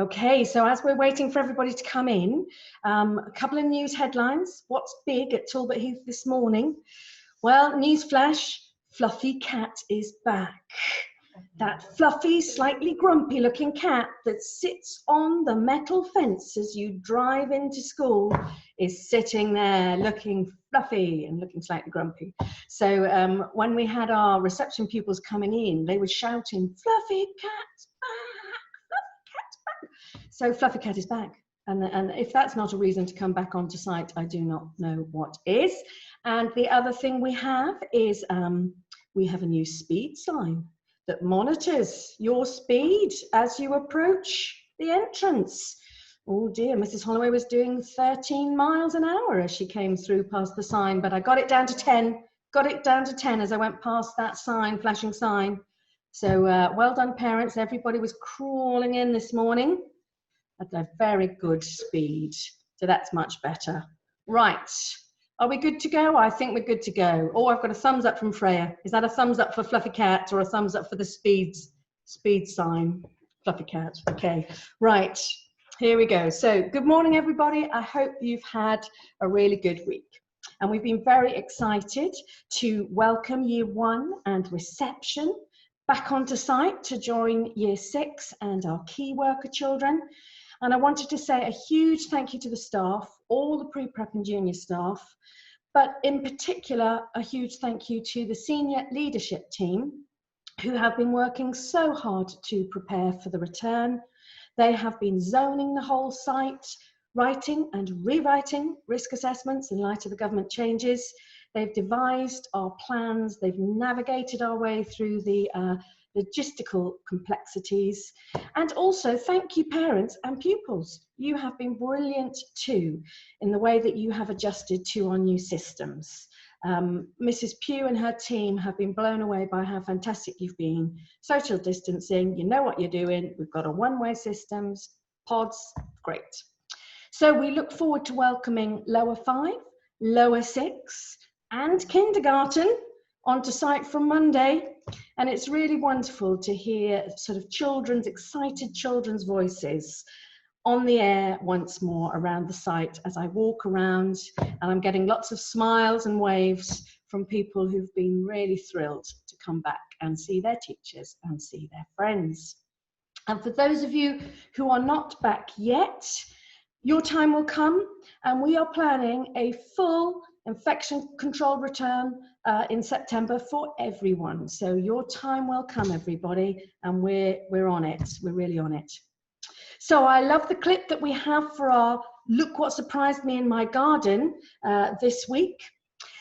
Okay, so as we're waiting for everybody to come in, a couple of news headlines. What's big at Talbot Heath this morning? Well, newsflash, Fluffy Cat is back. That fluffy, slightly grumpy looking cat that sits on the metal fence as you drive into school is sitting there looking fluffy and looking slightly grumpy. So when we had our reception pupils coming in, they were shouting, "Fluffy Cat's back! Fluffy Cat's back!" So Fluffy Cat is back. And if that's not a reason to come back onto site, I do not know what is. And the other thing we have is we have a new speed sign that monitors your speed as you approach the entrance. Oh dear, Mrs. Holloway was doing 13 miles an hour as she came through past the sign, but I got it down to 10, as I went past that sign, flashing sign. So well done, parents. Everybody was crawling in this morning at a very good speed. So that's much better. Right. Are we good to go? I think we're good to go. Oh, I've got a thumbs up from Freya. Is that a thumbs up for Fluffy Cat or a thumbs up for the speed sign? Fluffy Cat. Okay. Right. Here we go. So good morning, everybody. I hope you've had a really good week. And we've been very excited to welcome Year 1 and Reception back onto site to join Year 6 and our key worker children. And I wanted to say a huge thank you to the staff, all the pre-prep and junior staff, but in particular, a huge thank you to the senior leadership team who have been working so hard to prepare for the return. They have been zoning the whole site, writing and rewriting risk assessments in light of the government changes. They've devised our plans, they've navigated our way through the logistical complexities. And also thank you, parents and pupils. You have been brilliant too in the way that you have adjusted to our new systems. Mrs. Pugh and her team have been blown away by how fantastic you've been. Social distancing, you know what you're doing. We've got a one-way systems, pods, great. So we look forward to welcoming Lower 5, Lower 6 and Kindergarten onto site from Monday. And it's really wonderful to hear sort of excited children's voices on the air once more around the site as I walk around, and I'm getting lots of smiles and waves from people who've been really thrilled to come back and see their teachers and see their friends. And for those of you who are not back yet, your time will come, and we are planning a full infection control return in September for everyone. So your time will come, everybody, and we're on it. We're really on it. So I love the clip that we have for our Look What Surprised Me in My Garden this week.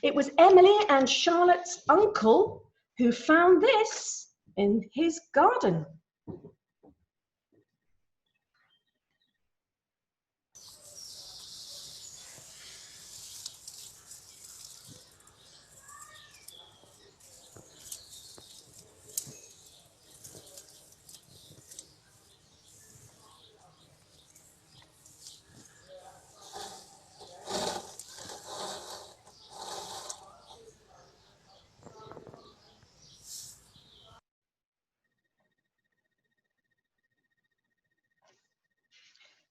It was Emily and Charlotte's uncle who found this in his garden.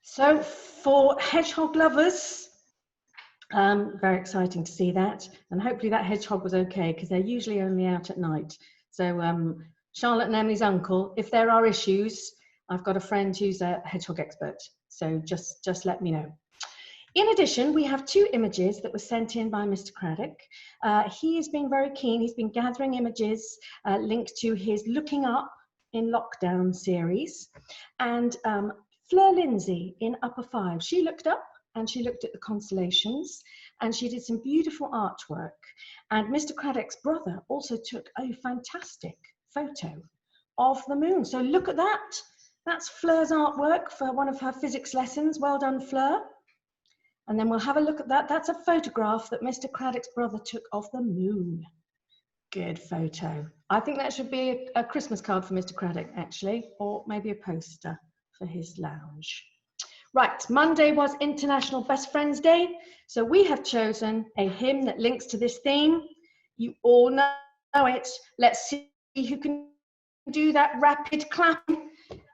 So for hedgehog lovers, very exciting to see that, and hopefully that hedgehog was okay because they're usually only out at night. So Charlotte and Emily's uncle, if there are issues, I've got a friend who's a hedgehog expert, so just let me know. In addition, we have 2 images that were sent in by Mr. Craddock. He has been very keen. He's been gathering images linked to his Looking Up in Lockdown series, and Fleur Lindsay in Upper 5, she looked up and she looked at the constellations and she did some beautiful artwork. And Mr. Craddock's brother also took a fantastic photo of the moon. So look at that. That's Fleur's artwork for one of her physics lessons. Well done, Fleur. And then we'll have a look at that. That's a photograph that Mr. Craddock's brother took of the moon. Good photo. I think that should be a Christmas card for Mr. Craddock, actually, or maybe a poster for his lounge. Right, Monday was International Best Friends Day, so we have chosen a hymn that links to this theme. You all know it. Let's see who can do that rapid clapping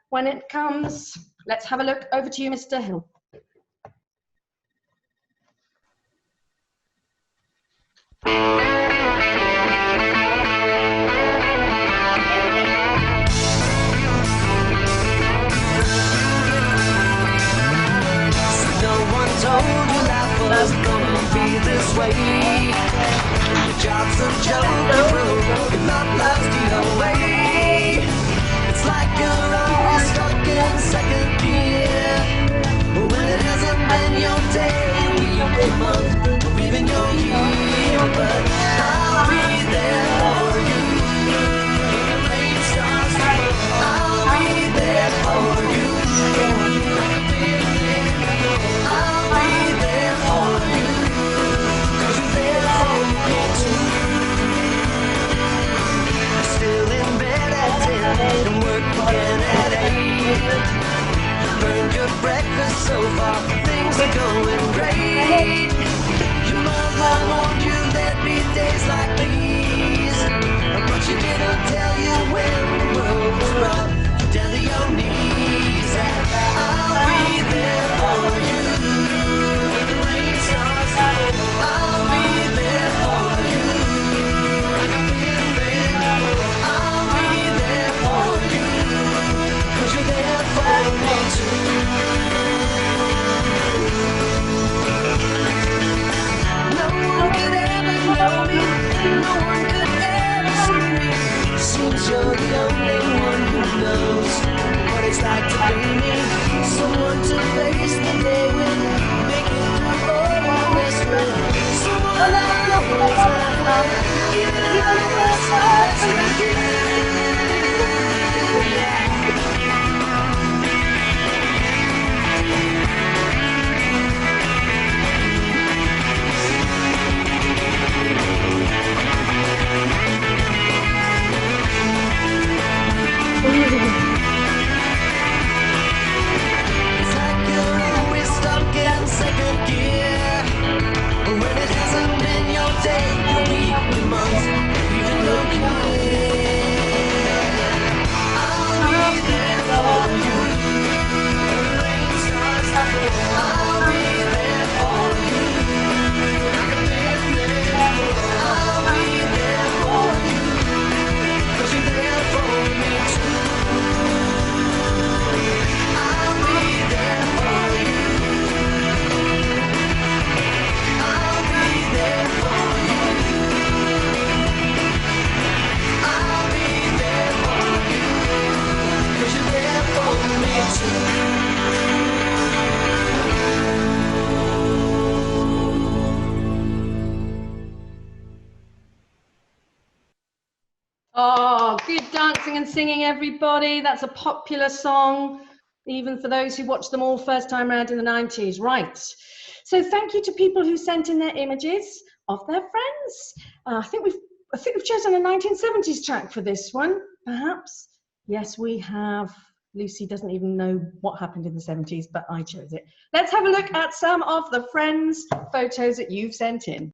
when it comes. Let's have a look. Over to you, Mr. Hill. Told you life was gonna be this way. Your job's a joke, you're broke, your love loves the other way. It's like you're always stuck in second gear, when it hasn't been your day, week, your month, or even your year. But I'll be there for you when the rain starts to fall. I'll be there for you. And work again at 8. Burned your breakfast so far, things are going great. Your mother warned you there'd be days like these, but she didn't tell you when the world was rough down to your knees. And I'll be there for you when the rain starts to fall. I'll be there for you. I'll be there for you, 'cause you're there for me too. No one could ever know me, no one could ever see me. Seems you're the only one who knows what it's like to be me. Someone to face the day with, make it through all this rain. Someone I'll always have, even if it starts again. It's like you're always stuck in second gear, when it hasn't been your day, your week, your month, even your year. I'll be there for you when the rain starts to fall. I'll be there for you. I'll be there for you, 'cause you're there for me too. I'll be there for you. I'll be there for you. I'll be there for you, 'cause you're there for me too. Oh, good dancing and singing, everybody. That's a popular song, even for those who watched them all first time around in the 90s. Right. So thank you to people who sent in their images of their friends. I think we've chosen a 1970s track for this one, perhaps. Yes, we have. Lucy doesn't even know what happened in the 70s, but I chose it. Let's have a look at some of the friends' photos that you've sent in.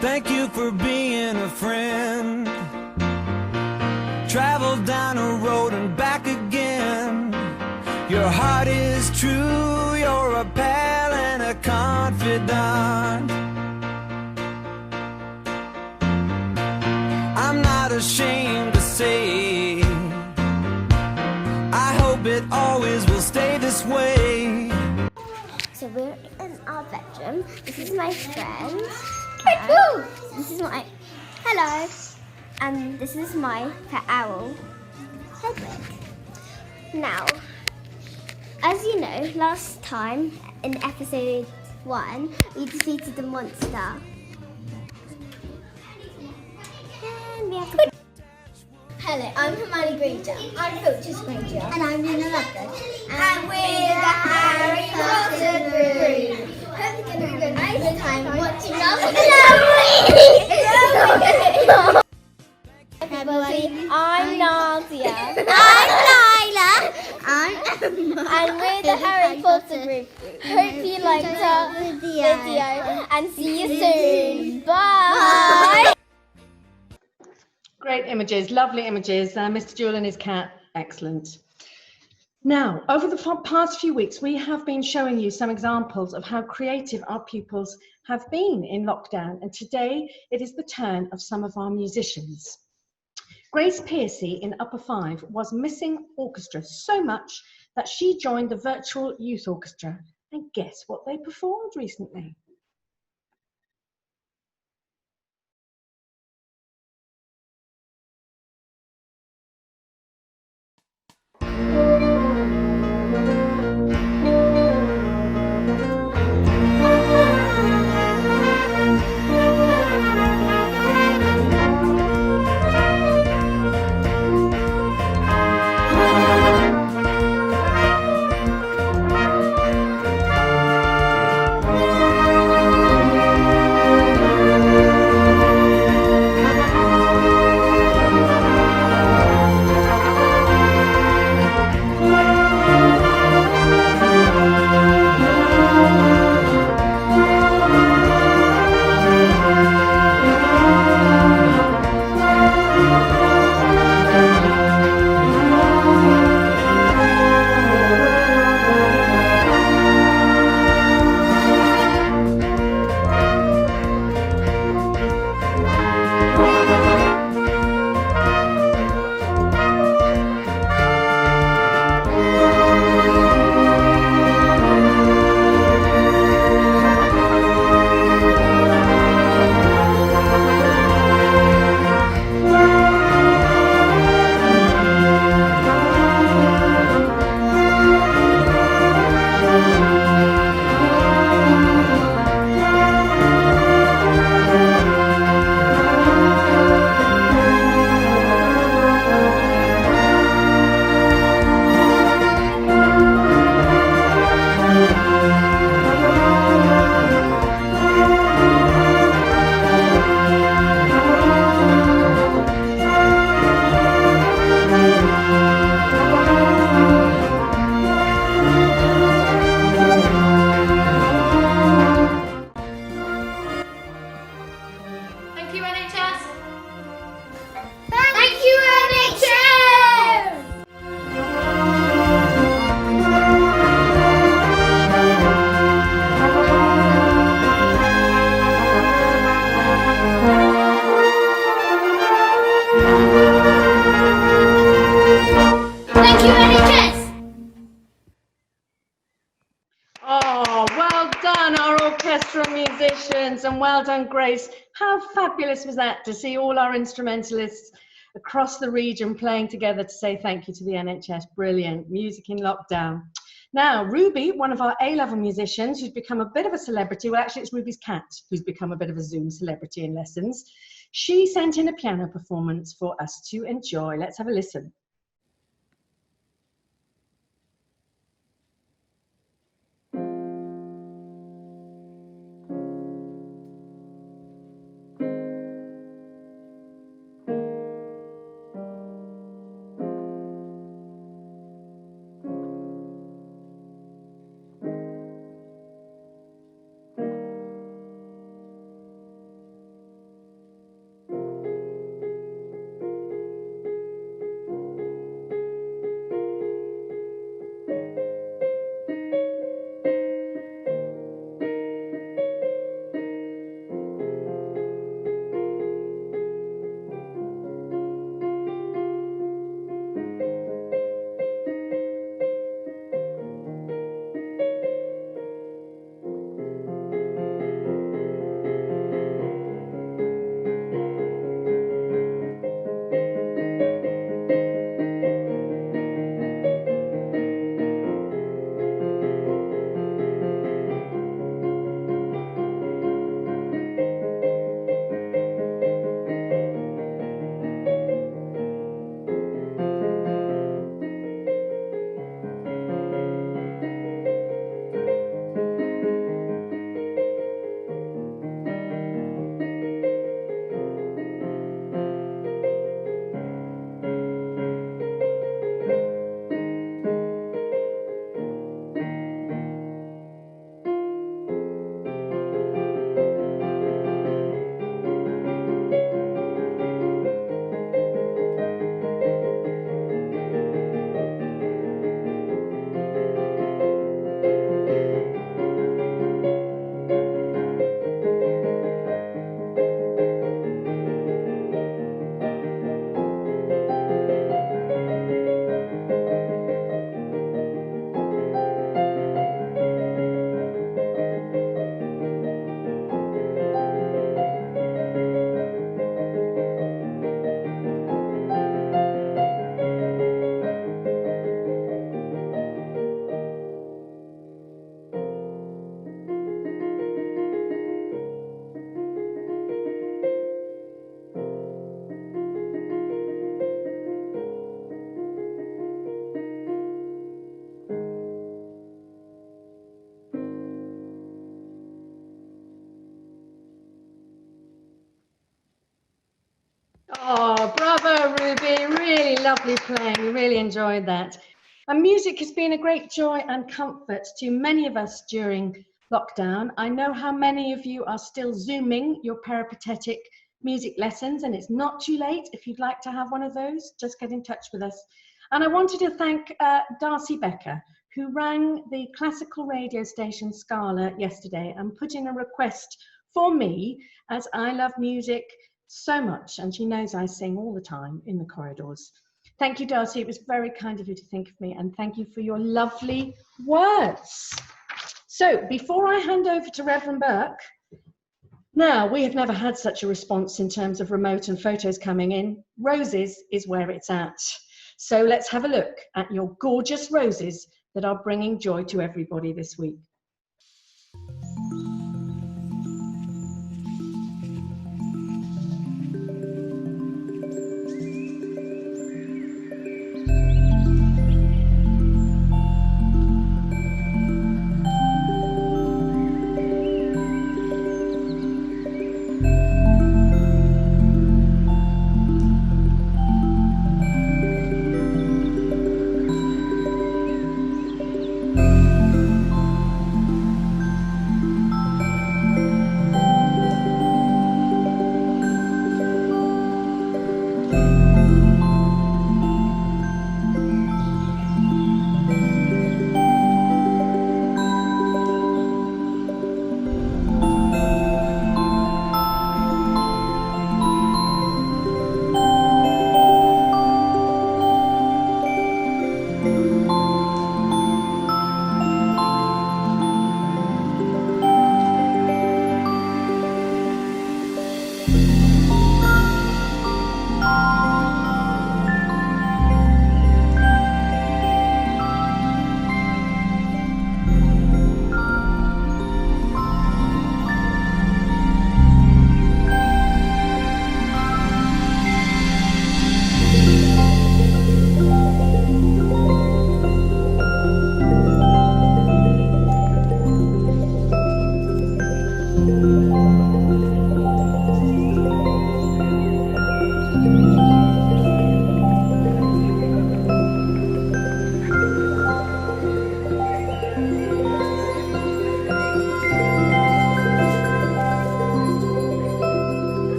Thank you for being a friend. Travel down a road and back again. Your heart is true, you're a pal and a confidant. I'm not ashamed to say, I hope it always will stay this way. So we're in our bedroom. This is my friend. This is my hello, and this is my pet owl, Hedwig. Now, as you know, last time in episode 1, we defeated the monster, and we have to. Hello, I'm Hermione Granger. I'm Filch's Granger. And I'm Nina Lovegood. And we're the Harry Potter group. Hope you're going to have a nice time watching us. Everybody, I'm Nadia. I'm Lila. I'm Emma. And we're the Harry Potter group. Hope you liked our video and see you soon. Bye. Great images, lovely images. Mr. Jewell and his cat, excellent. Now, over the past few weeks, we have been showing you some examples of how creative our pupils have been in lockdown, and today it is the turn of some of our musicians. Grace Piercy in Upper 5 was missing orchestra so much that she joined the virtual youth orchestra. And guess what they performed recently? Thank you, NHS. Thank you, NHS! Thank you, NHS! Oh, well done, our orchestral musicians, and well done, Grace. How fabulous was that to see all our instrumentalists across the region playing together to say thank you to the NHS. Brilliant. Music in lockdown. Now, Ruby, one of our A-level musicians who's become a bit of a celebrity, well, actually, it's Ruby's cat who's become a bit of a Zoom celebrity in lessons. She sent in a piano performance for us to enjoy. Let's have a listen. lovely playing. We really enjoyed that. And music has been a great joy and comfort to many of us during lockdown. I know how many of you are still Zooming your peripatetic music lessons, and it's not too late. If you'd like to have one of those, just get in touch with us. And I wanted to thank Darcy Becker, who rang the classical radio station Scala yesterday and put in a request for me, as I love music so much, and she knows I sing all the time in the corridors. Thank you, Darcy. It was very kind of you to think of me, and thank you for your lovely words. So before I hand over to Reverend Burke, now, we have never had such a response in terms of remote and photos coming in. Roses is where it's at. So let's have a look at your gorgeous roses that are bringing joy to everybody this week.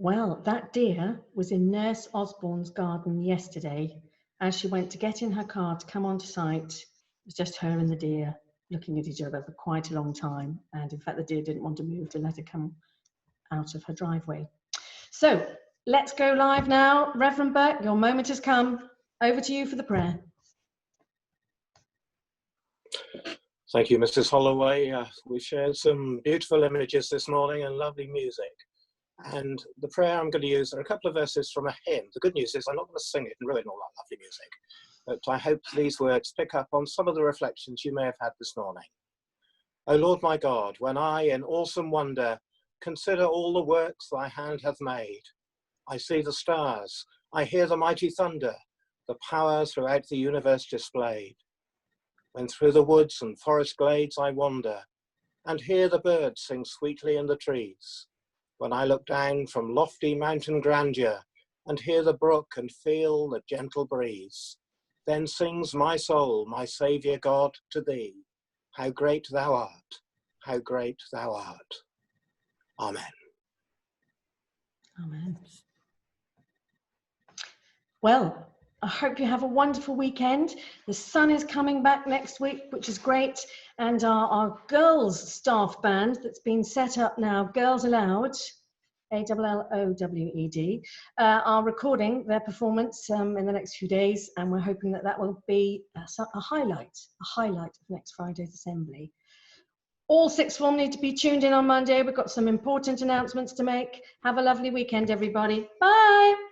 Well, that deer was in Nurse Osborne's garden yesterday as she went to get in her car to come onto site. It was just her and the deer looking at each other for quite a long time. And in fact, the deer didn't want to move to let her come out of her driveway. So let's go live now. Reverend Burke, your moment has come. Over to you for the prayer. Thank you, Mrs. Holloway. We shared some beautiful images this morning and lovely music. And the prayer I'm going to use are a couple of verses from a hymn. The good news is I'm not going to sing it and ruin all that lovely music, but I hope these words pick up on some of the reflections you may have had this morning. O Lord my God, when I in awesome wonder consider all the works thy hand hath made, I see the stars, I hear the mighty thunder, the power throughout the universe displayed. When through the woods and forest glades I wander, and hear the birds sing sweetly in the trees, when I look down from lofty mountain grandeur, and hear the brook and feel the gentle breeze, then sings my soul, my Saviour God, to thee, how great thou art, how great thou art. Amen. Amen. Well, I hope you have a wonderful weekend. The sun is coming back next week, which is great. And our girls staff band that's been set up now, Girls Aloud, ALLOWED, are recording their performance in the next few days. And we're hoping that that will be a highlight of next Friday's assembly. All six will need to be tuned in on Monday. We've got some important announcements to make. Have a lovely weekend, everybody. Bye.